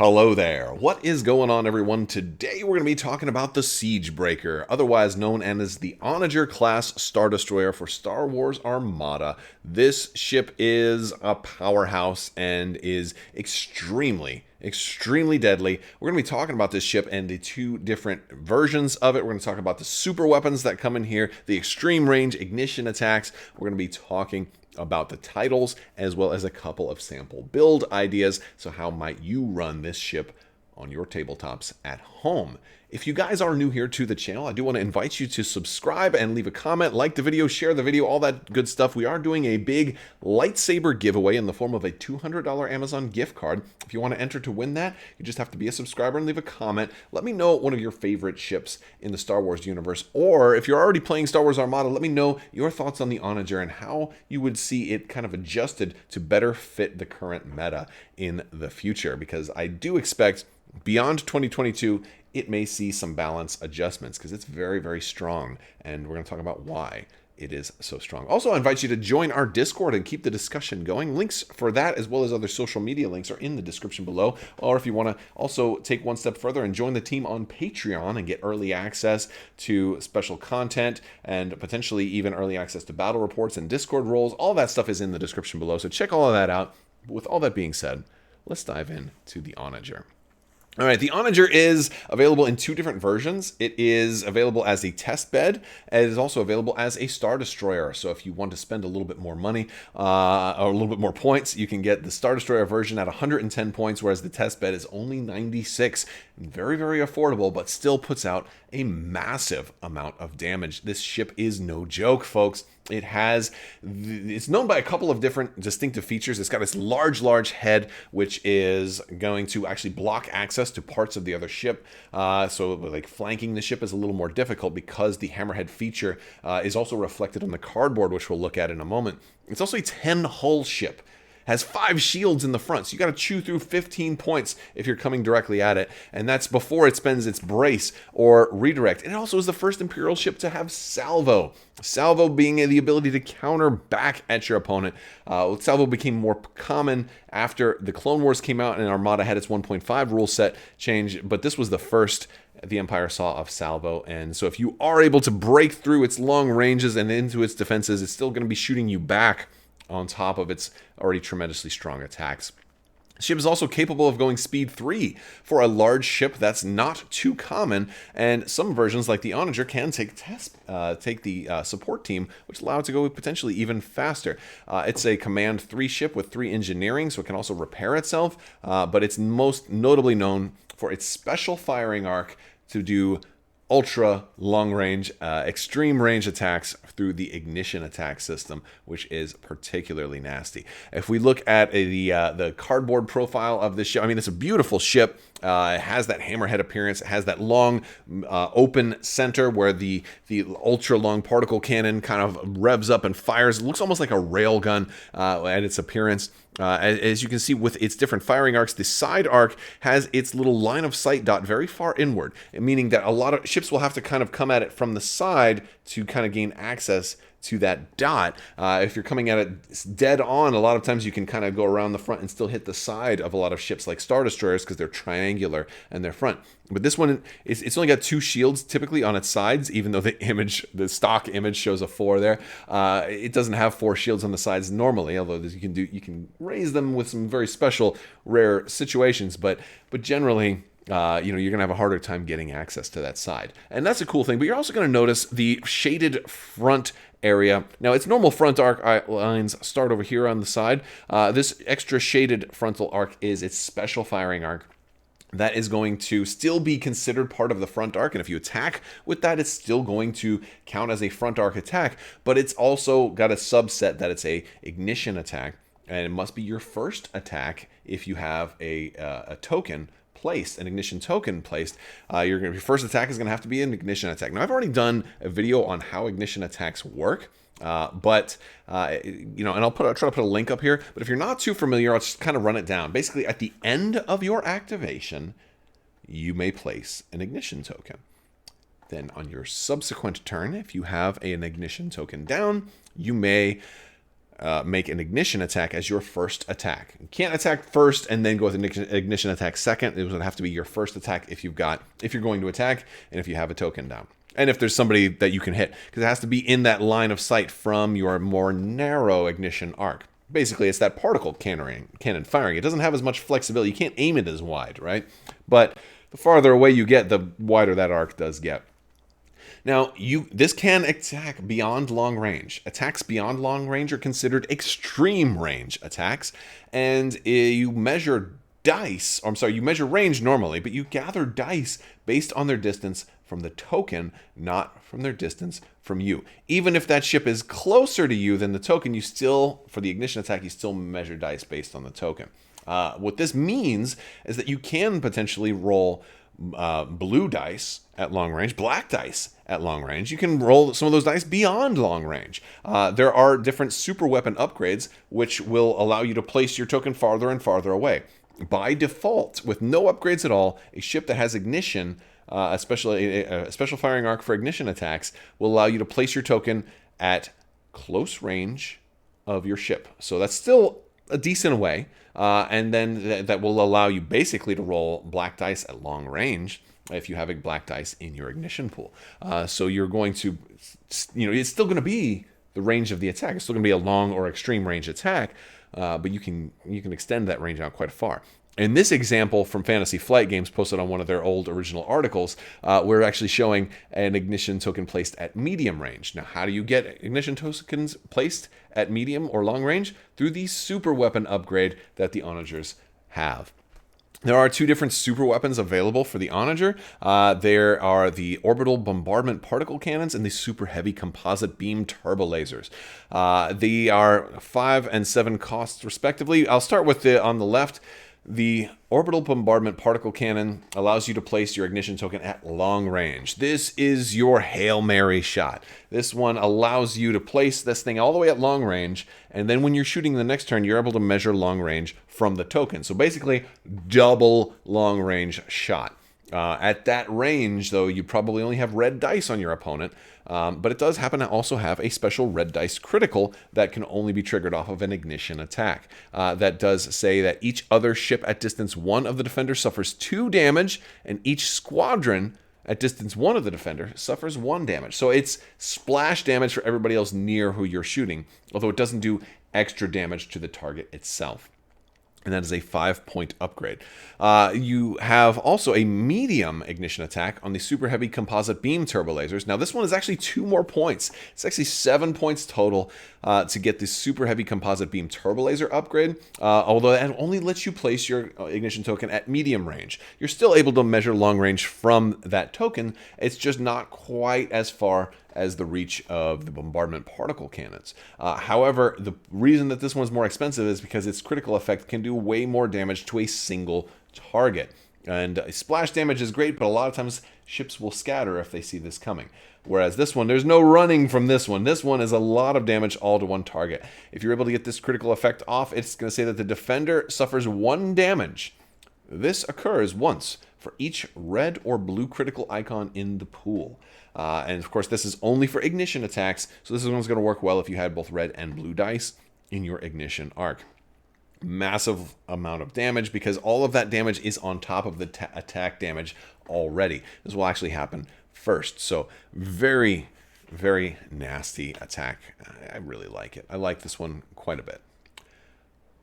Hello there. What is going on, everyone? Today we're going to be talking about the Siegebreaker, otherwise known as the Onager class Star Destroyer for Star Wars Armada. This ship is a powerhouse and is extremely deadly. We're going to be talking about this ship and the two different versions of it. We're going to talk about the super weapons that come in here, the extreme range ignition attacks. We're going to be talking about the titles, as well as a couple of sample build ideas. So how might you run this ship on your tabletops at home? If you guys are new here to the channel, I do want to invite you to subscribe and leave a comment, like the video, share the video, all that good stuff. We are doing a big lightsaber giveaway in the form of a $200 Amazon gift card. If you want to enter to win that, you just have to be a subscriber and leave a comment. Let me know one of your favorite ships in the Star Wars universe, or if you're already playing Star Wars Armada, let me know your thoughts on the Onager and how you would see it kind of adjusted to better fit the current meta in the future, because I do expect beyond 2022, it may see some balance adjustments because it's very strong, and we're going to talk about why it is so strong. Also, I invite you to join our Discord and keep the discussion going. Links for that, as well as other social media links, are in the description below. Or if you want to also take one step further and join the team on Patreon and get early access to special content and potentially even early access to battle reports and Discord roles, all that stuff is in the description below. So check all of that out. But with all that being said, let's dive into the Onager. All right, the Onager is available in two different versions. It is available as a test bed, and it is also available as a Star Destroyer. So if you want to spend a little bit more money or a little bit more points, you can get the Star Destroyer version at 110 points, whereas the test bed is only 96. Very affordable, but still puts out a massive amount of damage. This ship is no joke, folks. It's known by a couple of different distinctive features. It's got this large head, which is going to actually block access to parts of the other ship. So like flanking the ship is a little more difficult because the hammerhead feature is also reflected on the cardboard, which we'll look at in a moment. It's also a 10 hull ship. Has 5 shields in the front, so you got to chew through 15 points if you're coming directly at it, and that's before it spends its brace or redirect. And it also is the first Imperial ship to have salvo. Salvo being the ability to counter back at your opponent. Salvo became more common after the Clone Wars came out and Armada had its 1.5 rule set change, but this was the first the Empire saw of salvo, and so if you are able to break through its long ranges and into its defenses, it's still going to be shooting you back on top of its already tremendously strong attacks. The ship is also capable of going speed 3 for a large ship. That's not too common, and some versions like the Onager can take the support team, which allow it to go potentially even faster. It's a command 3 ship with 3 engineering, so it can also repair itself, but it's most notably known for its special firing arc to do ultra long range, extreme range attacks through the ignition attack system, which is particularly nasty. If we look at the cardboard profile of this ship, I mean, it's a beautiful ship. It has that hammerhead appearance. It has that long open center where the ultra long particle cannon kind of revs up and fires. It looks almost like a rail gun at its appearance. As you can see with its different firing arcs, the side arc has its little line of sight dot very far inward, meaning that a lot of ships will have to kind of come at it from the side to kind of gain access to that dot. If you're coming at it dead on, a lot of times you can kind of go around the front and still hit the side of a lot of ships like Star Destroyers because they're triangular in their front. But this one, it's only got 2 shields typically on its sides, even though the stock image shows a 4 there. It doesn't have 4 shields on the sides normally, although you can raise them with some very special rare situations, but generally, you're going to have a harder time getting access to that side. And that's a cool thing, but you're also going to notice the shaded front area. Now, its normal front arc lines start over here on the side. This extra shaded frontal arc is its special firing arc. That is going to still be considered part of the front arc, and if you attack with that, it's still going to count as a front arc attack, but it's also got a subset that it's a ignition attack, and it must be your first attack if you have a token placed, an ignition token placed. Your first attack is going to have to be an ignition attack. Now, I've already done a video on how ignition attacks work, and I'll try to put a link up here. But if you're not too familiar, I'll just kind of run it down. Basically, at the end of your activation, you may place an ignition token. Then on your subsequent turn, if you have an ignition token down, you may make an ignition attack as your first attack. You can't attack first and then go with an ignition attack second. It would have to be your first attack if you're going to attack and if you have a token down. And if there's somebody that you can hit, because it has to be in that line of sight from your more narrow ignition arc. Basically, it's that particle cannon firing. It doesn't have as much flexibility. You can't aim it as wide, right? But the farther away you get, the wider that arc does get. Now, this can attack beyond long range. Attacks beyond long range are considered extreme range attacks, and you measure you measure range normally, but you gather dice based on their distance from the token, not from their distance from you. Even if that ship is closer to you than the token, for the ignition attack, you still measure dice based on the token. What this means is that you can potentially roll blue dice at long range, black dice at long range. You can roll some of those dice beyond long range. There are different super weapon upgrades which will allow you to place your token farther and farther away. By default, with no upgrades at all, a ship that has ignition, especially a special firing arc for ignition attacks, will allow you to place your token at close range of your ship. So that's still a decent way. And then that will allow you basically to roll black dice at long range if you have a black dice in your ignition pool. So you're going to, it's still going to be the range of the attack. It's still going to be a long or extreme range attack, but you can extend that range out quite far. In this example from Fantasy Flight Games, posted on one of their old original articles, we're actually showing an ignition token placed at medium range. Now, how do you get ignition tokens placed at medium or long range? Through the super weapon upgrade that the Onagers have. There are two different super weapons available for the Onager. There are the orbital bombardment particle cannons and the super heavy composite beam turbo lasers. They are 5 and 7 costs respectively. I'll start with on the left. The orbital bombardment particle cannon allows you to place your ignition token at long range. This is your Hail Mary shot. This one allows you to place this thing all the way at long range, and then when you're shooting the next turn, you're able to measure long range from the token. So basically, double long range shot. At that range, though, you probably only have red dice on your opponent, but it does happen to also have a special red dice critical that can only be triggered off of an ignition attack. That does say that each other ship at distance 1 of the defender suffers 2 damage, and each squadron at distance 1 of the defender suffers 1 damage. So it's splash damage for everybody else near who you're shooting, although it doesn't do extra damage to the target itself. And that is a 5-point upgrade. You have also a medium ignition attack on the super heavy composite beam turbo lasers. Now this one is actually 2 more points. It's actually 7 points total to get the super heavy composite beam turbo laser upgrade. Although that only lets you place your ignition token at medium range. You're still able to measure long range from that token. It's just not quite as far as the reach of the bombardment particle cannons. However, the reason that this one's more expensive is because its critical effect can do way more damage to a single target. And splash damage is great, but a lot of times ships will scatter if they see this coming. Whereas this one, there's no running from this one. This one is a lot of damage all to one target. If you're able to get this critical effect off, it's going to say that the defender suffers 1 damage. This occurs once for each red or blue critical icon in the pool. And of course, this is only for ignition attacks, so this one's going to work well if you had both red and blue dice in your ignition arc. Massive amount of damage because all of that damage is on top of the attack damage already. This will actually happen first. So very, very nasty attack. I really like it. I like this one quite a bit.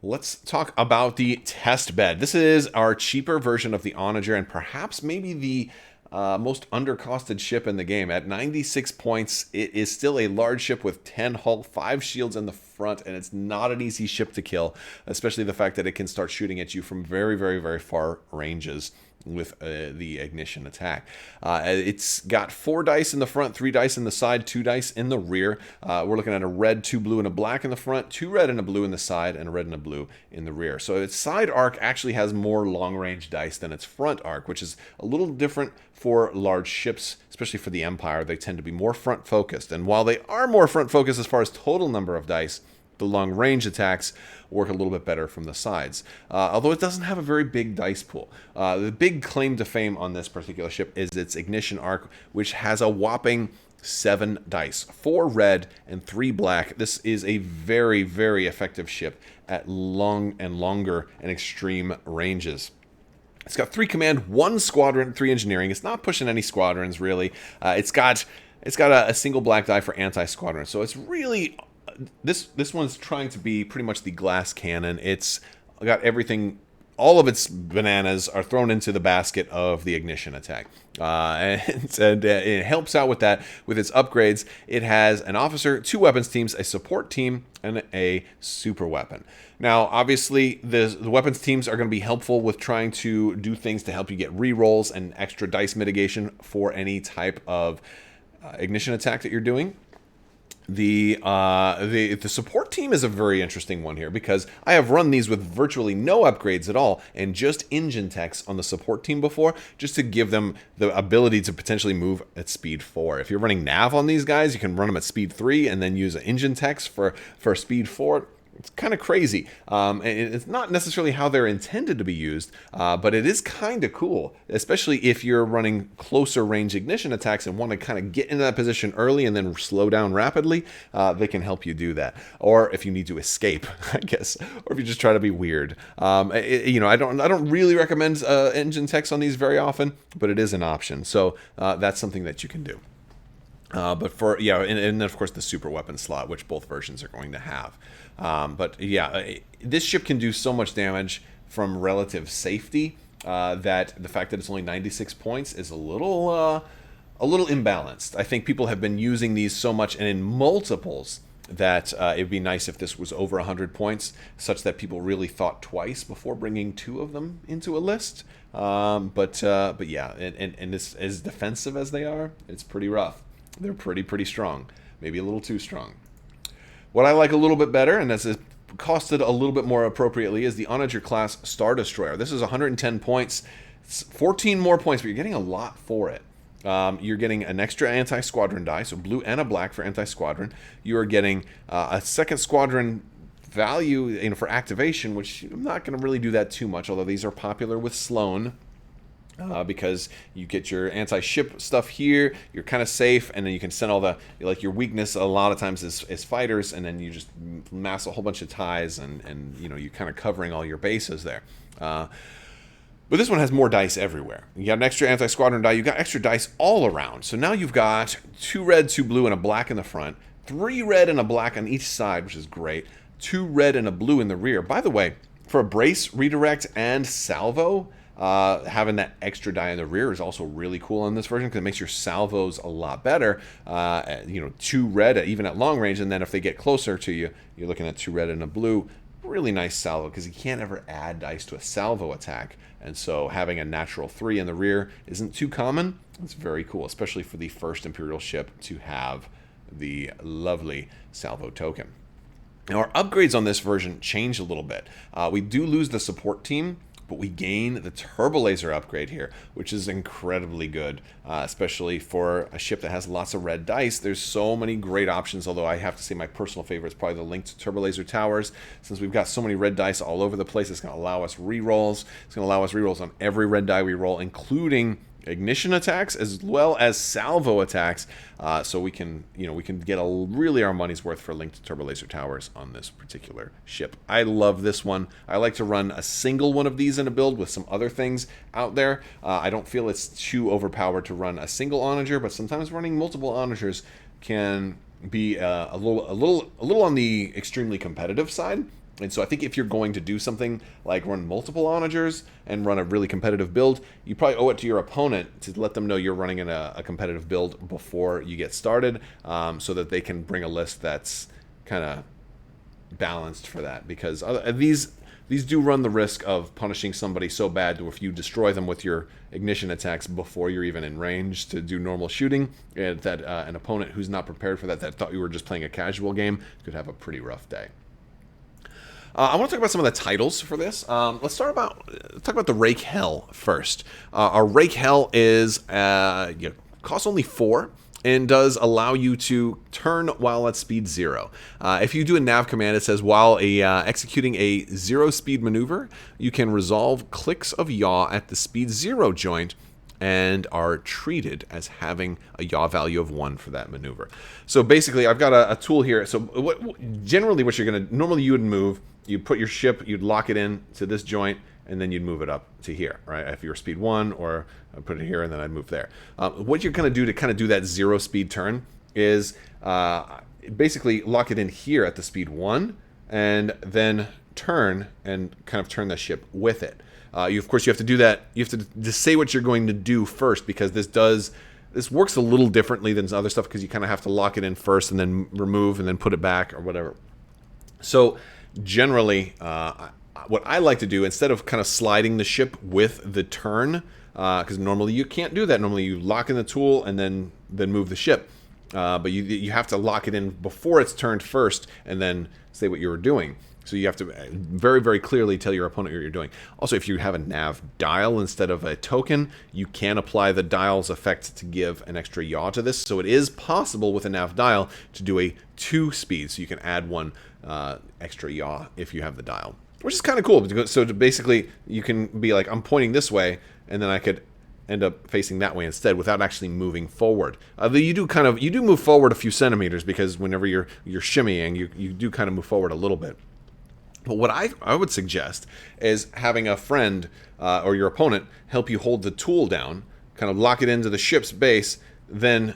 Let's talk about the Testbed. This is our cheaper version of the Onager and perhaps maybe the most undercosted ship in the game. At 96 points, it is still a large ship with 10 hull, 5 shields in the front, and it's not an easy ship to kill, especially the fact that it can start shooting at you from very, very, very far ranges with the ignition attack. It's got 4 dice in the front, 3 dice in the side, 2 dice in the rear. We're looking at a red, 2 blue, and a black in the front, 2 red and a blue in the side, and a red and a blue in the rear. So its side arc actually has more long-range dice than its front arc, which is a little different for large ships, especially for the Empire. They tend to be more front-focused. And while they are more front-focused as far as total number of dice, the long-range attacks work a little bit better from the sides. Although it doesn't have a very big dice pool. The big claim to fame on this particular ship is its ignition arc, which has a whopping 7 dice, 4 red and 3 black. This is a very, very effective ship at long and longer and extreme ranges. It's got 3 command, 1 squadron, 3 engineering. It's not pushing any squadrons, really. It's got a single black die for anti-squadron. So it's really... This one's trying to be pretty much the glass cannon. It's got everything... All of its bananas are thrown into the basket of the ignition attack. And it helps out with that. With its upgrades, it has an officer, 2 weapons teams, a support team, and a super weapon. Now, obviously, the weapons teams are going to be helpful with trying to do things to help you get rerolls and extra dice mitigation for any type of ignition attack that you're doing. The support team is a very interesting one here because I have run these with virtually no upgrades at all and just engine techs on the support team before, just to give them the ability to potentially move at speed 4. If you're running nav on these guys, you can run them at speed 3 and then use engine techs for speed 4. It's kind of crazy. And it's not necessarily how they're intended to be used, but it is kind of cool, especially if you're running closer range ignition attacks and want to kind of get into that position early and then slow down rapidly. They can help you do that. Or if you need to escape, I guess, or if you just try to be weird. I don't really recommend engine techs on these very often, but it is an option. So that's something that you can do. And then of course the super weapon slot, which both versions are going to have. This ship can do so much damage from relative safety that the fact that it's only 96 points is a little imbalanced. I think people have been using these so much and in multiples that it'd be nice if this was over 100 points, such that people really thought twice before bringing 2 of them into a list. And as defensive as they are, it's pretty rough. They're pretty strong. Maybe a little too strong. What I like a little bit better, and that's costed a little bit more appropriately, is the Onager class Star Destroyer. This is 110 points. It's 14 more points, but you're getting a lot for it. You're getting an extra anti-squadron die, so blue and a black for anti-squadron. You are getting a second squadron value for activation, which I'm not going to really do that too much, although these are popular with Sloan. Because you get your anti-ship stuff here, you're kind of safe, and then you can send all your weakness a lot of times is fighters, and then you just mass a whole bunch of ties, and you're kind of covering all your bases there. But this one has more dice everywhere. You got an extra anti-squadron die, you got extra dice all around. So now you've got 2 red, 2 blue, and a black in the front, 3 red and a black on each side, which is great, 2 red and a blue in the rear. By the way, for a brace, redirect, and salvo, having that extra die in the rear is also really cool in this version because it makes your salvos a lot better. 2 red even at long range, and then if they get closer to you, you're looking at 2 red and a blue. Really nice salvo because you can't ever add dice to a salvo attack, and so having a natural 3 in the rear isn't too common. It's very cool, especially for the first Imperial ship to have the lovely salvo token. Now our upgrades on this version change a little bit. We do lose the support team, but we gain the turbo laser upgrade here, which is incredibly good, especially for a ship that has lots of red dice. There's so many great options, although I have to say my personal favorite is probably the linked turbo laser towers. Since we've got so many red dice all over the place, it's going to allow us rerolls. It's going to allow us rerolls on every red die we roll, including ignition attacks as well as salvo attacks, so we can get really our money's worth for linked turbo laser towers on this particular ship. I love this one. I like to run a single one of these in a build with some other things out there. I don't feel it's too overpowered to run a single Onager, but sometimes running multiple Onagers can be a little on the extremely competitive side. And so I think if you're going to do something like run multiple Onagers and run a really competitive build, you probably owe it to your opponent to let them know you're running in a competitive build before you get started, so that they can bring a list that's kind of balanced for that. Because these do run the risk of punishing somebody so bad that if you destroy them with your ignition attacks before you're even in range to do normal shooting, that an opponent who's not prepared for that thought you were just playing a casual game, could have a pretty rough day. I want to talk about some of the titles for this. Let's talk about the Rake Hell first. Our Rake Hell is costs only 4 and does allow you to turn while at speed 0. If you do a nav command, it says while executing a 0 speed maneuver, you can resolve clicks of yaw at the speed 0 joint and are treated as having a yaw value of 1 for that maneuver. So basically, I've got a tool here. So generally what you're going to, normally you would move, you'd put your ship, you'd lock it in to this joint, and then you'd move it up to here, right? If you were speed 1, or I'd put it here, and then I'd move there. What you're going to do to kind of do that 0 speed turn is basically lock it in here at the speed 1, and then turn and kind of turn the ship with it. Of course, you have to do that. You have to say what you're going to do first, because this works a little differently than other stuff, because you kind of have to lock it in first and then remove and then put it back or whatever. So generally, what I like to do, instead of kind of sliding the ship with the turn, because normally you can't do that. Normally you lock in the tool and then move the ship. But you have to lock it in before it's turned first, and then say what you were doing. So you have to very, very clearly tell your opponent what you're doing. Also, if you have a nav dial instead of a token, you can apply the dial's effect to give an extra yaw to this. So it is possible with a nav dial to do a 2 speed, so you can add 1 extra yaw if you have the dial, which is kind of cool. So basically, you can be like, I'm pointing this way, and then I could end up facing that way instead without actually moving forward. You do move forward a few centimeters, because whenever you're shimmying, you do kind of move forward a little bit. But what I would suggest is having a friend or your opponent help you hold the tool down, kind of lock it into the ship's base, then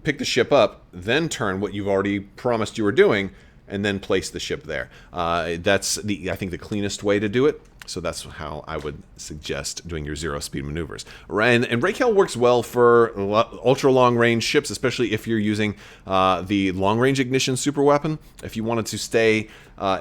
pick the ship up, then turn what you've already promised you were doing, and then place the ship there. That's I think the cleanest way to do it. So that's how I would suggest doing your 0 speed maneuvers. And Raquel works well for ultra long range ships, especially if you're using the long range ignition super weapon. If you wanted to stay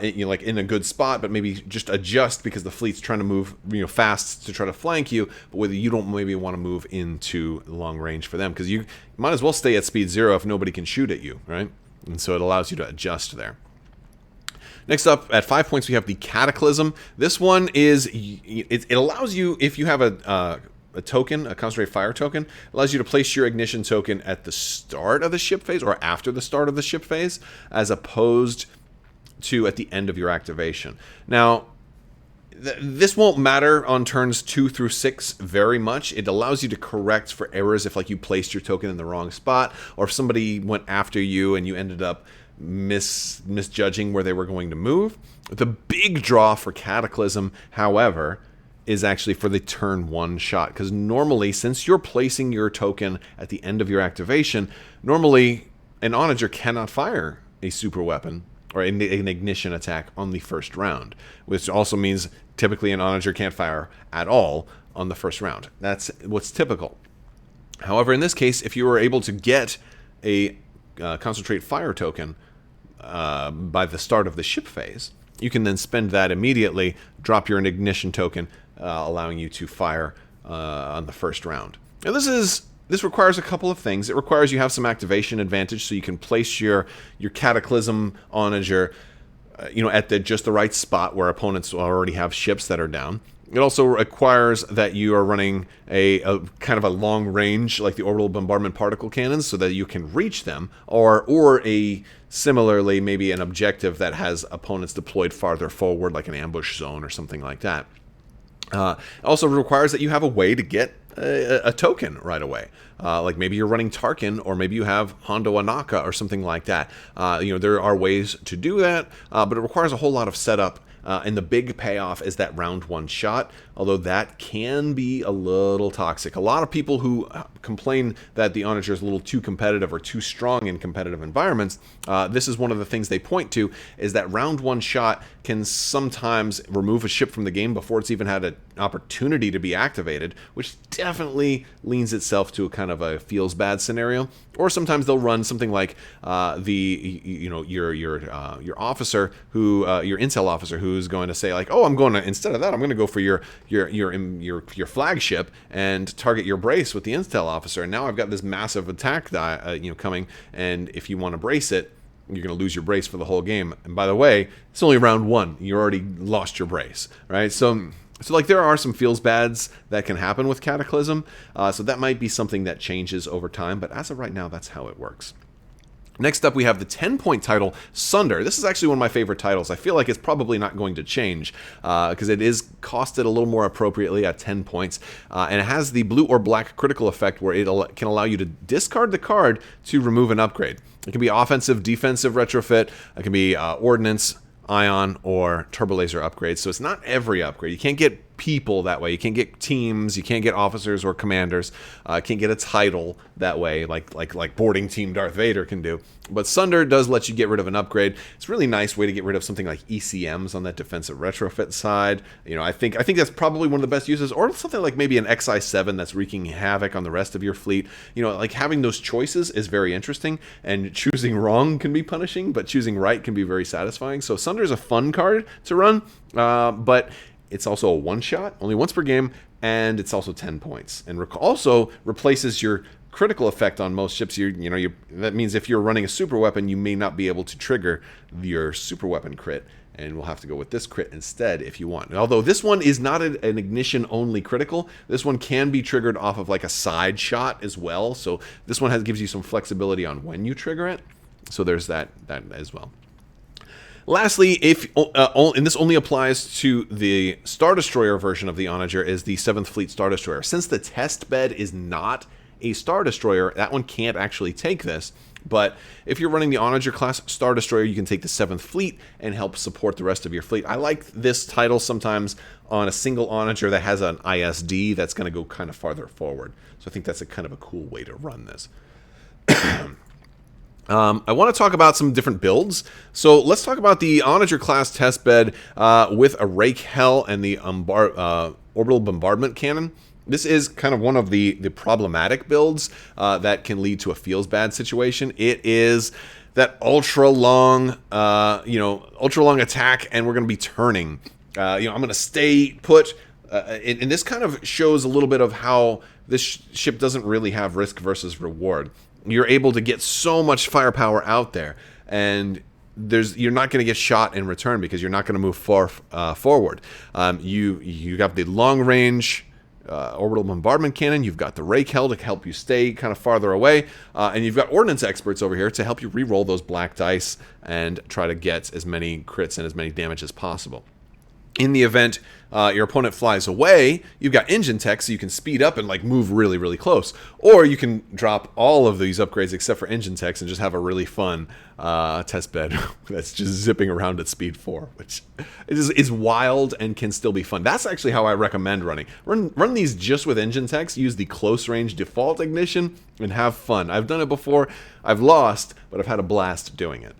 in a good spot, but maybe just adjust because the fleet's trying to move fast to try to flank you, but whether you don't maybe want to move into long range for them, because you might as well stay at speed 0 if nobody can shoot at you, right? And so it allows you to adjust there. Next up, at 5 points, we have the Cataclysm. This one it allows you, if you have a token, a concentrated fire token, it allows you to place your ignition token at the start of the ship phase or after the start of the ship phase, as opposed to at the end of your activation. Now, this won't matter on turns 2 through 6 very much. It allows you to correct for errors if you placed your token in the wrong spot, or if somebody went after you and you ended up misjudging where they were going to move. The big draw for Cataclysm, however, is actually for the turn 1 shot, because normally, since you're placing your token at the end of your activation, normally an Onager cannot fire a super weapon or an ignition attack on the first round, which also means typically an Onager can't fire at all on the first round. That's what's typical. However, in this case, if you were able to get a concentrate fire token by the start of the ship phase, you can then spend that immediately, drop your ignition token, allowing you to fire on the first round. Now this requires a couple of things. It requires you have some activation advantage, so you can place your Cataclysm Onager at just the right spot where opponents already have ships that are down. It also requires that you are running a kind of a long range, like the orbital bombardment particle cannons, so that you can reach them, or a similarly maybe an objective that has opponents deployed farther forward, like an ambush zone or something like that. It also requires that you have a way to get a token right away. Like maybe you're running Tarkin, or maybe you have Hondo Anaka or something like that. There are ways to do that, but it requires a whole lot of setup. And the big payoff is that round 1 shot, although that can be a little toxic. A lot of people who complain that the Onager is a little too competitive or too strong in competitive environments, this is one of the things they point to, is that round 1 shot can sometimes remove a ship from the game before it's even had an opportunity to be activated, which definitely leans itself to a kind of a feels bad scenario. Or sometimes they'll run something like your officer your intel officer who's going to say like, oh, instead of that, I'm going to go for your flagship and target your brace with the intel officer, and now I've got this massive attack coming, and if you want to brace it, you're going to lose your brace for the whole game. And by the way, it's only round 1. You already lost your brace, right? So there are some feels bads that can happen with Cataclysm. So that might be something that changes over time. But as of right now, that's how it works. Next up, we have the 10-point title, Sunder. This is actually one of my favorite titles. I feel like it's probably not going to change because it is costed a little more appropriately at 10 points. And it has the blue or black critical effect where it can allow you to discard the card to remove an upgrade. It can be offensive, defensive retrofit. It can be ordnance, ion, or turbo laser upgrades. So it's not every upgrade. You can't get people that way. You can't get teams. You can't get officers or commanders. Can't get a title that way, like boarding team Darth Vader can do. But Sunder does let you get rid of an upgrade. It's a really nice way to get rid of something like ECMs on that defensive retrofit side. You know, I think that's probably one of the best uses, or something like maybe an XI7 that's wreaking havoc on the rest of your fleet. You know, like having those choices is very interesting, and choosing wrong can be punishing, but choosing right can be very satisfying. So Sunder is a fun card to run, but it's also a one-shot, only once per game, and it's also 10 points. And also replaces your critical effect on most ships. That means if you're running a super weapon, you may not be able to trigger your super weapon crit, and we'll have to go with this crit instead if you want. Although this one is not an ignition-only critical, this one can be triggered off of like a side shot as well. So this one gives you some flexibility on when you trigger it. So there's that as well. Lastly, and this only applies to the Star Destroyer version of the Onager, is the 7th Fleet Star Destroyer. Since the Testbed is not a Star Destroyer, that one can't actually take this. But if you're running the Onager class Star Destroyer, you can take the 7th Fleet and help support the rest of your fleet. I like this title sometimes on a single Onager that has an ISD that's going to go kind of farther forward. So I think that's a kind of a cool way to run this. I want to talk about some different builds. So let's talk about the Onager class testbed with a Rake Hell and the Orbital Bombardment Cannon. This is kind of one of the problematic builds that can lead to a feels bad situation. It is that ultra long attack, and we're going to be turning. I'm going to stay put. And this kind of shows a little bit of how this ship doesn't really have risk versus reward. You're able to get so much firepower out there, and you're not going to get shot in return because you're not going to move far forward. You got the long range orbital bombardment cannon. You've got the Rake Hell to help you stay kind of farther away, and you've got ordnance experts over here to help you re-roll those black dice and try to get as many crits and as many damage as possible. In the event your opponent flies away, you've got engine tech, so you can speed up and like move really, really close. Or you can drop all of these upgrades except for engine techs and just have a really fun test bed that's just zipping around at speed 4, which is wild and can still be fun. That's actually how I recommend running. Run these just with engine techs, use the close range default ignition, and have fun. I've done it before. I've lost, but I've had a blast doing it.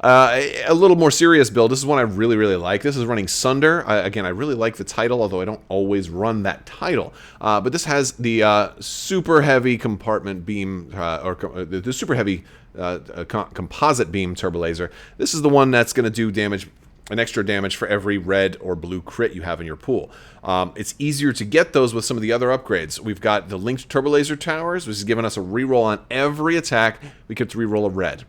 A little more serious build. This is one I really, really like. This is running Sunder. Again, I really like the title, although I don't always run that title. But this has the super heavy compartment beam, the super heavy composite beam turbo laser. This is the one that's going to do damage, an extra damage for every red or blue crit you have in your pool. It's easier to get those with some of the other upgrades. We've got the linked turbo laser towers, which is giving us a reroll on every attack. We get to reroll a red.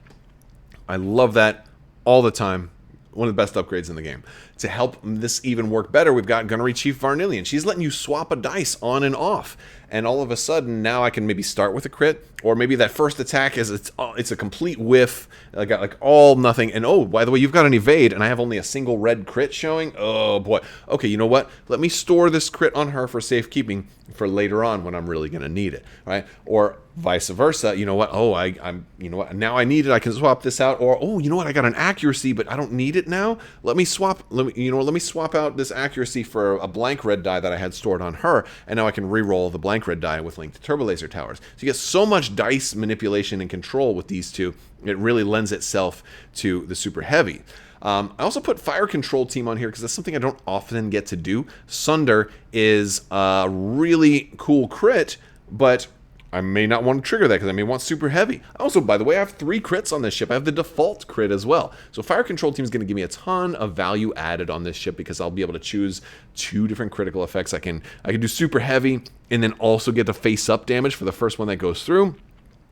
I love that all the time. One of the best upgrades in the game. To help this even work better, we've got Gunnery Chief Varnillion. She's letting you swap a dice on and off. And all of a sudden, now I can maybe start with a crit, or maybe that first attack is it's a complete whiff. I got like all nothing. And oh, by the way, you've got an evade, and I have only a single red crit showing. Oh boy. Okay, you know what? Let me store this crit on her for safekeeping for later on when I'm really gonna need it, right? Or vice versa. You know what? Oh, you know what? Now I need it. I can swap this out. Or oh, you know what? I got an accuracy, but I don't need it now. Let me swap out this accuracy for a blank red die that I had stored on her, and now I can re-roll the blank red die with linked turbo laser towers. So you get so much dice manipulation and control with these two. It really lends itself to the super heavy. I also put Fire Control Team on here because that's something I don't often get to do. Sunder is a really cool crit, but I may not want to trigger that because I may want super heavy. Also, by the way, I have 3 crits on this ship. I have the default crit as well. So Fire Control Team is going to give me a ton of value added on this ship because I'll be able to choose 2 different critical effects. I can do super heavy and then also get the face-up damage for the first one that goes through.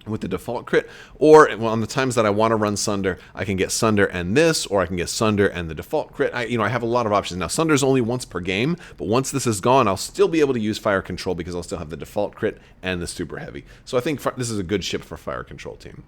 with the default crit, or on the times that I want to run Sunder, I can get Sunder and this, or I can get Sunder and the default crit. I have a lot of options. Now, Sunder's only once per game, but once this is gone, I'll still be able to use Fire Control because I'll still have the default crit and the super heavy. So I think this is a good ship for Fire Control team.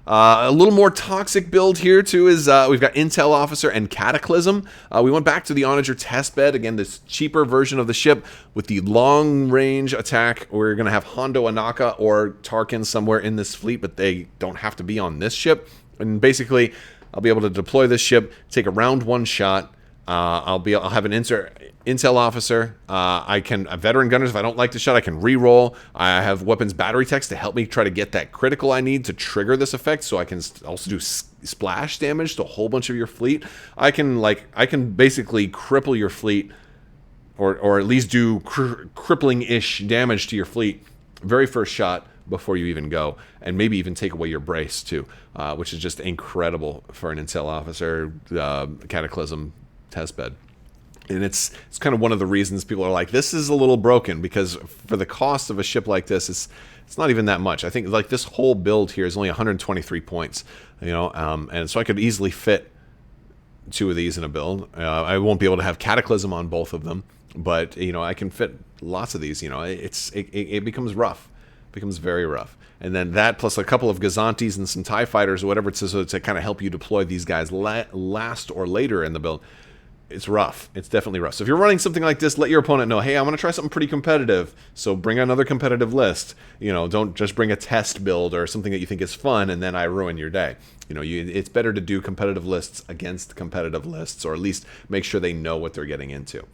A little more toxic build here, too, is we've got Intel Officer and Cataclysm. We went back to the Onager Testbed. Again, this cheaper version of the ship with the long-range attack. We're going to have Hondo Anaka or Tarkin somewhere in this fleet, but they don't have to be on this ship. And basically, I'll be able to deploy this ship, take a round one shot. I'll have an Intel Officer. I can Veteran Gunners. If I don't like the shot, I can re-roll. I have Weapons Battery Techs to help me try to get that critical I need to trigger this effect, so I can also do splash damage to a whole bunch of your fleet. I can basically cripple your fleet, or at least do crippling-ish damage to your fleet very first shot before you even go, and maybe even take away your brace too, which is just incredible for an Intel Officer Cataclysm Testbed. And it's kind of one of the reasons people are like, this is a little broken, because for the cost of a ship like this, it's not even that much. I think like this whole build here is only 123 points, and so I could easily fit 2 of these in a build. I won't be able to have Cataclysm on both of them, but I can fit lots of these. It becomes rough, becomes very rough. And then that plus a couple of Gazantis and some TIE fighters or whatever it says, so to kind of help you deploy these guys last or later in the build. It's rough. It's definitely rough. So if you're running something like this, let your opponent know, hey, I'm going to try something pretty competitive, so bring another competitive list. Don't just bring a test build or something that you think is fun and then I ruin your day. It's better to do competitive lists against competitive lists, or at least make sure they know what they're getting into.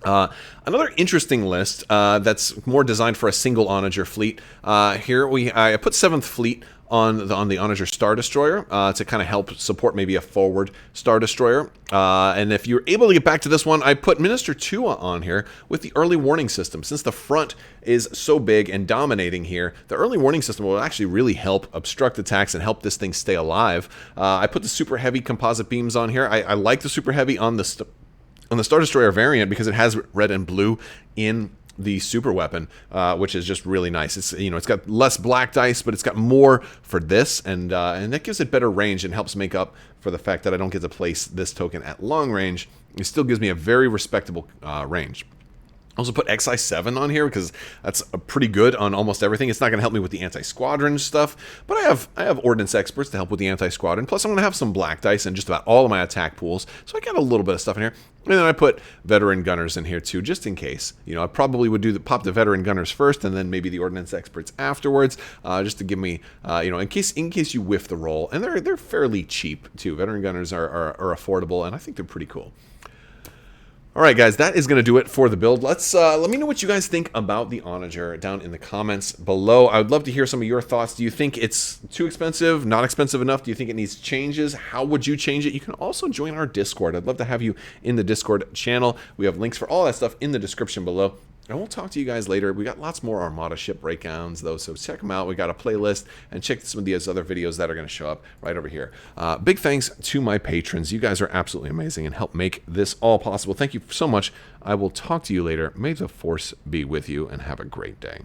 Another interesting list that's more designed for a single Onager fleet. Here I put 7th Fleet on the Onager Star Destroyer to kind of help support maybe a forward Star Destroyer. And if you're able to get back to this one, I put Minister 2 on here with the early warning system. Since the front is so big and dominating here, the early warning system will actually really help obstruct attacks and help this thing stay alive. I put the super heavy composite beams on here. I like the super heavy on the Star Destroyer variant because it has red and blue in the super weapon, which is just really nice. It's got less black dice, but it's got more for this, and that gives it better range and helps make up for the fact that I don't get to place this token at long range. It still gives me a very respectable range. Also put XI7 on here because that's pretty good on almost everything. It's not going to help me with the anti-squadron stuff, but I have Ordnance Experts to help with the anti-squadron. Plus, I'm going to have some black dice in just about all of my attack pools, so I got a little bit of stuff in here. And then I put Veteran Gunners in here too, just in case. I probably would pop the Veteran Gunners first, and then maybe the Ordnance Experts afterwards, just to give me, in case you whiff the roll. And they're fairly cheap too. Veteran Gunners are affordable, and I think they're pretty cool. All right, guys, that is going to do it for the build. Let me know what you guys think about the Onager down in the comments below. I would love to hear some of your thoughts. Do you think it's too expensive, not expensive enough? Do you think it needs changes? How would you change it? You can also join our Discord. I'd love to have you in the Discord channel. We have links for all that stuff in the description below. And we'll talk to you guys later. We got lots more Armada ship breakdowns, though, so check them out. We got a playlist, and check some of these other videos that are going to show up right over here. Big thanks to my patrons. You guys are absolutely amazing and help make this all possible. Thank you so much. I will talk to you later. May the Force be with you, and have a great day.